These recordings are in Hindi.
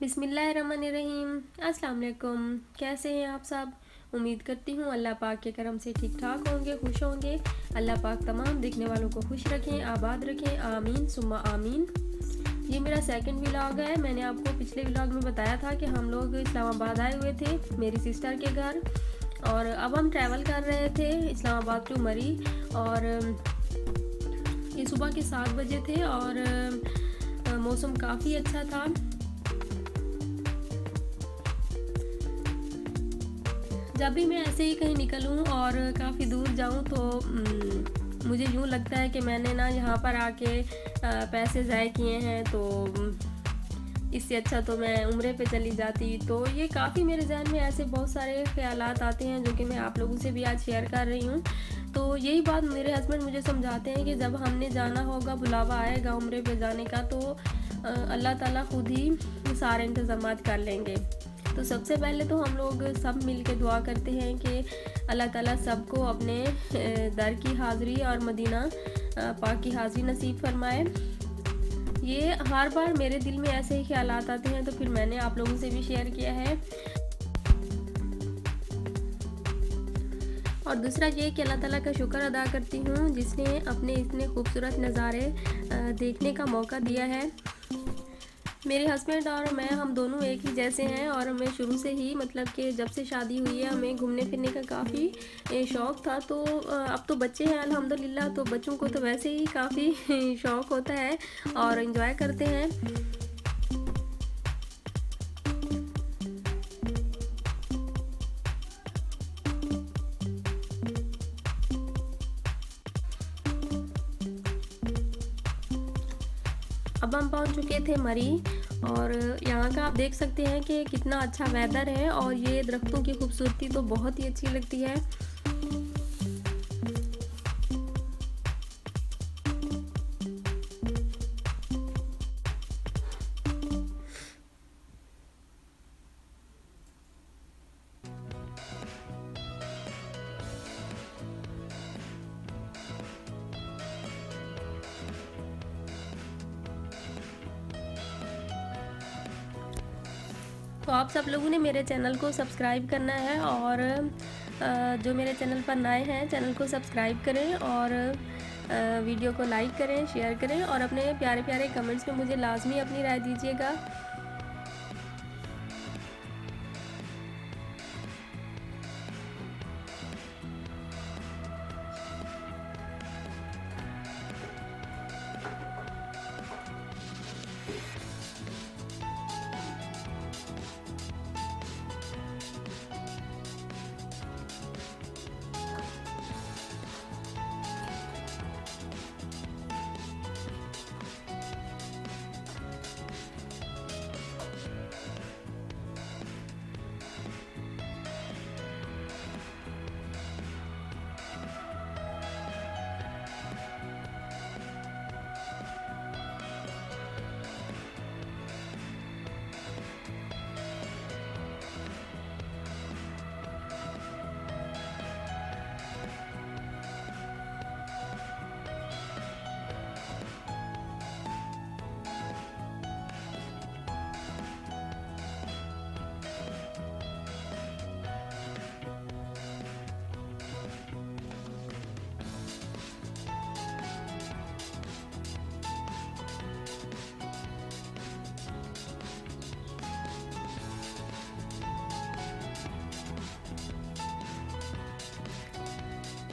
बिस्मिल्लाहिर्रहमानिर्रहीम। अस्सलाम वालेकुम। कैसे हैं आप सब? उम्मीद करती हूँ अल्लाह पाक के करम से ठीक ठाक होंगे, खुश होंगे। अल्लाह पाक तमाम देखने वालों को खुश रखें, आबाद रखें, आमीन सुम्मा आमीन। ये मेरा सेकंड व्लॉग है। मैंने आपको पिछले व्लॉग में बताया था कि हम लोग इस्लामाबाद आए हुए थे मेरी सिस्टर के घर, और अब हम ट्रैवल कर रहे थे इस्लामाबाद टू मरी। और ये सुबह के 7 बजे थे और मौसम काफ़ी अच्छा था। जब भी मैं ऐसे ही कहीं निकलूं और काफ़ी दूर जाऊं तो मुझे यूँ लगता है कि मैंने ना यहाँ पर आके पैसे ज़ाय किए हैं, तो इससे अच्छा तो मैं उम्रे पे चली जाती। तो ये काफ़ी मेरे जहन में ऐसे बहुत सारे ख़यालात आते हैं जो कि मैं आप लोगों से भी आज शेयर कर रही हूँ। तो यही बात मेरे हस्बैंड मुझे समझाते हैं कि जब हमने जाना होगा, बुलावा आएगा उम्रे पे जाने का, तो अल्लाह ताला खुद ही सारे इंतज़ाम कर लेंगे। तो सबसे पहले तो हम लोग सब मिल के दुआ करते हैं कि अल्लाह ताला सबको अपने दर की हाज़िरी और मदीना पाक की हाज़िरी नसीब फरमाए। ये हर बार मेरे दिल में ऐसे ही ख्यालात आते हैं, तो फिर मैंने आप लोगों से भी शेयर किया है। और दूसरा ये कि अल्लाह ताला का शुक्र अदा करती हूँ जिसने अपने इतने खूबसूरत नज़ारे देखने का मौका दिया है। मेरे हस्बैंड और मैं, हम दोनों एक ही जैसे हैं, और हमें शुरू से ही मतलब कि जब से शादी हुई है हमें घूमने फिरने का काफ़ी शौक़ था। तो अब तो बच्चे हैं अल्हम्दुलिल्लाह, तो बच्चों को तो वैसे ही काफ़ी शौक़ होता है और इन्जॉय करते हैं। अब हम पहुंच चुके थे मरी, और यहाँ का आप देख सकते हैं कि कितना अच्छा वेदर है, और ये दरख्तों की खूबसूरती तो बहुत ही अच्छी लगती है। तो आप सब लोगों ने मेरे चैनल को सब्सक्राइब करना है, और जो मेरे चैनल पर नए हैं चैनल को सब्सक्राइब करें, और वीडियो को लाइक करें, शेयर करें, और अपने प्यारे प्यारे कमेंट्स में मुझे लाजमी अपनी राय दीजिएगा।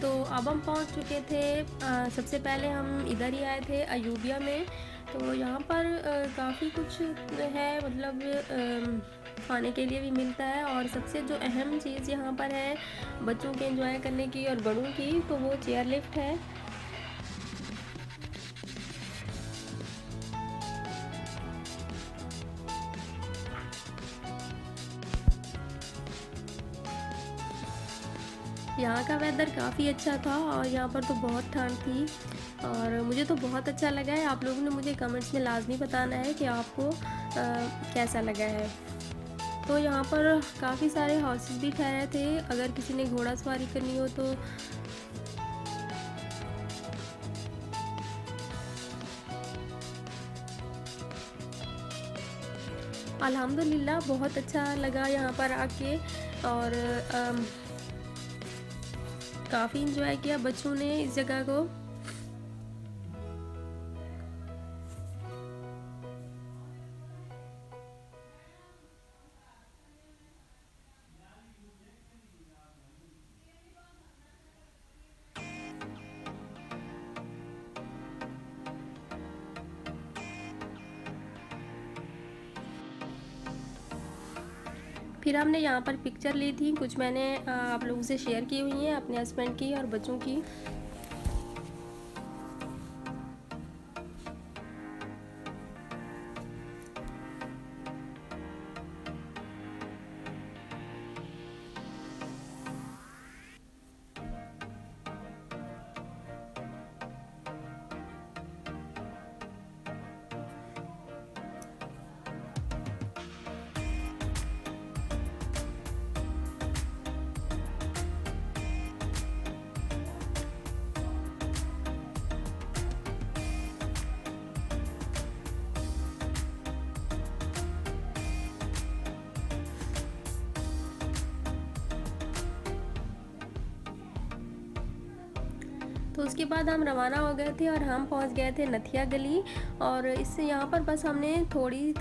तो अब हम पहुंच चुके थे। सबसे पहले हम इधर ही आए थे अयूबिया में। तो यहाँ पर काफ़ी कुछ है, मतलब खाने के लिए भी मिलता है, और सबसे जो अहम चीज़ यहाँ पर है बच्चों के एंजॉय करने की और बड़ों की, तो वो चेयर लिफ्ट है। यहाँ का वेदर काफ़ी अच्छा था, और यहाँ पर तो बहुत ठंड थी, और मुझे तो बहुत अच्छा लगा है। आप लोगों ने मुझे कमेंट्स में लाजमी बताना है कि आपको कैसा लगा है। तो यहाँ पर काफ़ी सारे हॉर्सेस भी ठहरे थे, अगर किसी ने घोड़ा सवारी करनी हो तो। अल्हम्दुलिल्लाह बहुत अच्छा लगा यहाँ पर आके, और काफ़ी इंजॉय किया बच्चों ने इस जगह को। फिर हमने यहाँ पर पिक्चर ली थी, कुछ मैंने आप लोगों से शेयर की हुई हैं अपने हस्बैंड की और बच्चों की। तो उसके बाद हम रवाना हो गए थे और हम पहुंच गए थे नथिया गली। और इससे यहाँ पर बस हमने थोड़ी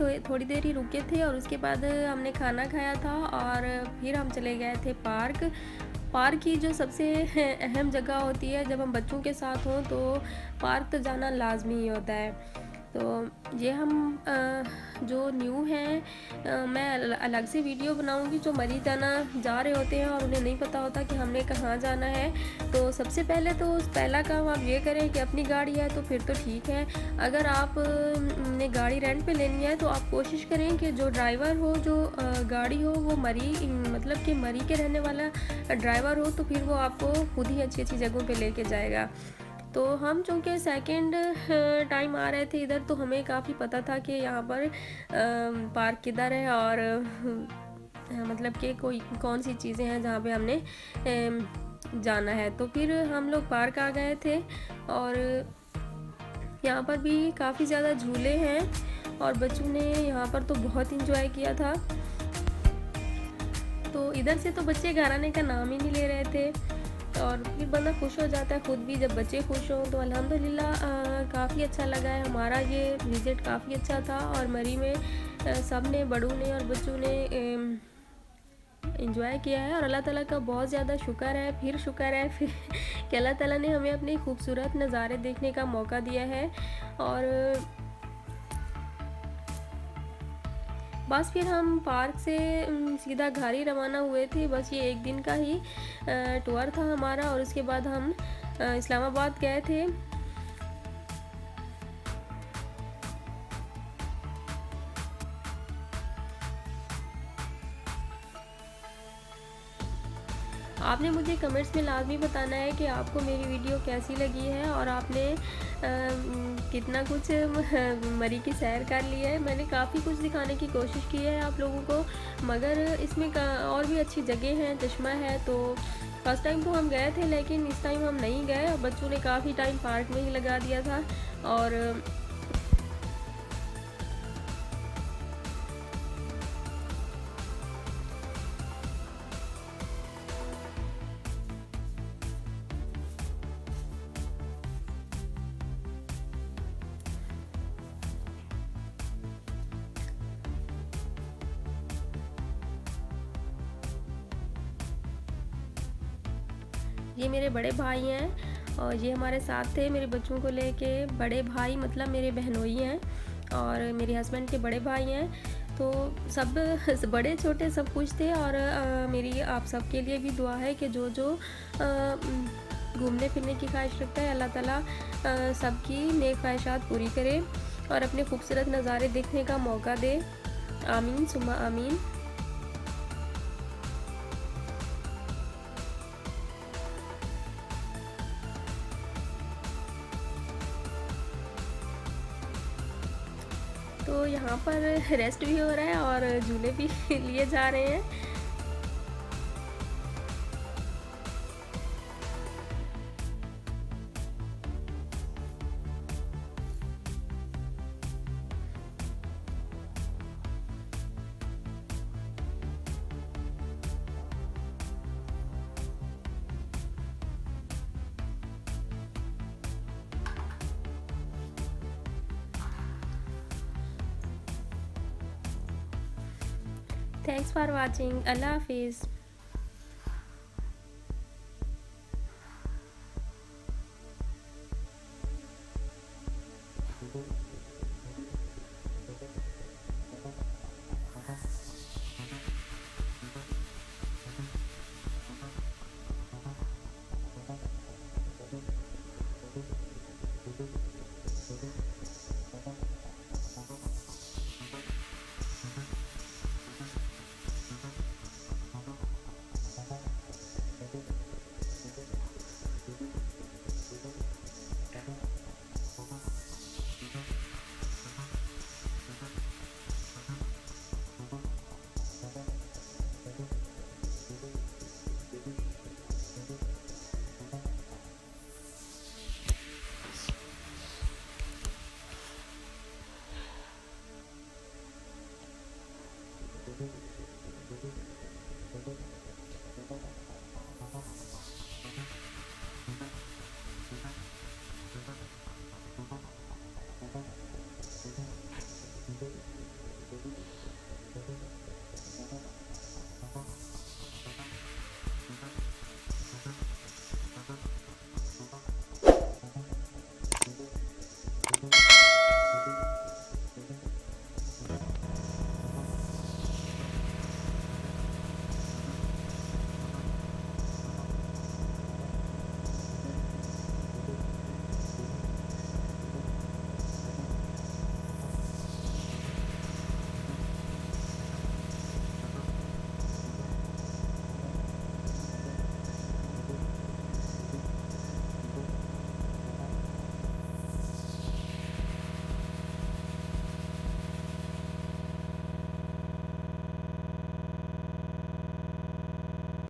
देर ही रुके थे, और उसके बाद हमने खाना खाया था और फिर हम चले गए थे पार्क। पार्क की जो सबसे अहम जगह होती है जब हम बच्चों के साथ हों, तो पार्क तो जाना लाजमी ही होता है। तो ये हम जो न्यू हैं, मैं अलग से वीडियो बनाऊंगी जो मरी जाना जा रहे होते हैं और उन्हें नहीं पता होता कि हमने कहाँ जाना है। तो सबसे पहले तो पहला काम आप ये करें कि अपनी गाड़ी है तो फिर तो ठीक है। अगर आप ने गाड़ी रेंट पे लेनी है तो आप कोशिश करें कि जो ड्राइवर हो, जो गाड़ी हो, वो मतलब कि मरी के रहने वाला ड्राइवर हो, तो फिर वो आपको खुद ही अच्छी अच्छी जगहों पे लेके जाएगा। तो हम चूँकि सेकंड टाइम आ रहे थे इधर, तो हमें काफ़ी पता था कि यहाँ पर पार्क किधर है और मतलब कि कौन सी चीज़ें हैं जहाँ पे हमने जाना है। तो फिर हम लोग पार्क आ गए थे, और यहाँ पर भी काफ़ी ज़्यादा झूले हैं और बच्चों ने यहाँ पर तो बहुत इंजॉय किया था। तो इधर से तो बच्चे घर आने का नाम ही नहीं ले रहे थे, और फिर बंदा खुश हो जाता है खुद भी जब बच्चे खुश हों। तो अल्हम्दुलिल्लाह काफ़ी अच्छा लगा है, हमारा ये विज़िट काफ़ी अच्छा था। और मरी में सब ने, बड़ों ने और बच्चों ने इंजॉय किया है, और अल्लाह ताला का बहुत ज़्यादा शुक्र है फिर कि अल्लाह ताला ने हमें अपने खूबसूरत नज़ारे देखने का मौका दिया है। और बस फिर हम पार्क से सीधा घर ही रवाना हुए थे। बस ये एक दिन का ही टूर था हमारा, और उसके बाद हम इस्लामाबाद गए थे। आपने मुझे कमेंट्स में लाजमी बताना है कि आपको मेरी वीडियो कैसी लगी है, और आपने कितना कुछ मरी की सैर कर ली है। मैंने काफ़ी कुछ दिखाने की कोशिश की है आप लोगों को, मगर इसमें और भी अच्छी जगह हैं, चश्मा है। तो फर्स्ट टाइम तो हम गए थे, लेकिन इस टाइम हम नहीं गए। बच्चों ने काफ़ी टाइम पार्क में ही लगा दिया था। और ये मेरे बड़े भाई हैं, और ये हमारे साथ थे मेरे बच्चों को लेके। बड़े भाई मतलब मेरे बहनोई हैं, और मेरे हस्बैंड के बड़े भाई हैं। तो सब बड़े छोटे सब कुछ थे। और मेरी आप सबके लिए भी दुआ है कि जो जो घूमने फिरने की ख्वाहिश रखता है, अल्लाह ताला सबकी नेक ख्वाहिशात पूरी करे और अपने खूबसूरत नज़ारे देखने का मौका दे। आमीन सुम्मा आमीन। तो यहाँ पर रेस्ट भी हो रहा है और झूले भी लिए जा रहे हैं। Thanks for watching. अल्लाह हाफिज़।